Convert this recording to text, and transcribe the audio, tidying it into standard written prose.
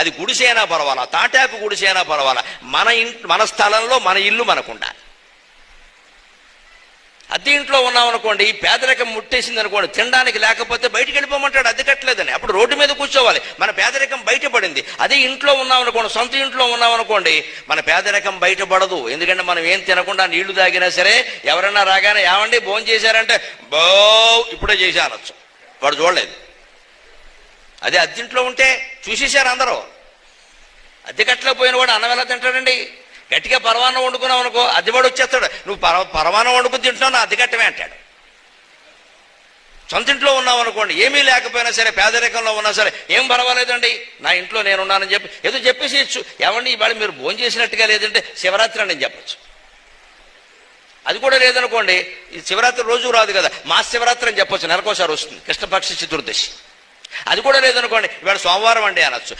అది గుడిసైనా పర్వాలా, తాటాకు గుడిసైనా పర్వాలా, మన స్థలంలో మన ఇల్లు మనకుండాలి. అద్దె ఇంట్లో ఉన్నామనుకోండి, పేదరికం ముట్టేసింది అనుకోండి, తినడానికి లేకపోతే బయటికి వెళ్ళిపోమంటాడు అద్దె కట్టలేదని, అప్పుడు రోడ్డు మీద కూర్చోవాలి. మన పేదరికం బయటపడింది. అదే ఇంట్లో ఉన్నామనుకోండి, సొంత ఇంట్లో ఉన్నామనుకోండి, మన పేదరికం బయటపడదు. ఎందుకంటే మనం ఏం తినకుండా నీళ్లు తాగినా సరే ఎవరైనా రాగానే ఏమండి భోజనం చేశారంటే బో ఇప్పుడే చేశా అనొచ్చు, వాడు చూడలేదు. అదే అద్దెంట్లో ఉంటే చూసేశారు అందరూ. అద్దె కట్టలేకపోయిన వాడు అన్నం ఎలా తింటాడండి? గట్టిగా పరమాన్నం వండుకున్నావు అనుకో, అద్దెవాడు వచ్చేస్తాడు, నువ్వు పరమాన్నం వండుకుని తింటున్నావు, నా అద్దె కట్టమే అంటాడు. సొంత ఇంట్లో ఉన్నావు అనుకోండి, ఏమీ లేకపోయినా సరే, పేదరికంలో ఉన్నా సరే ఏం పర్వాలేదండి, నా ఇంట్లో నేనున్నానని చెప్పి ఏదో చెప్పేసేయచ్చు. ఏమండి ఇవాళ మీరు భోజనం చేసినట్టుగా లేదంటే శివరాత్రి అని చెప్పచ్చు. అది కూడా లేదనుకోండి, ఈ శివరాత్రి రోజు రాదు కదా, మా శివరాత్రి అని చెప్పొచ్చు, నెలకోసారి వస్తుంది, కృష్ణపక్ష చతుర్దశి. అది కూడా లేదనుకోండి, ఇవాళ సోమవారం అండి అనొచ్చు.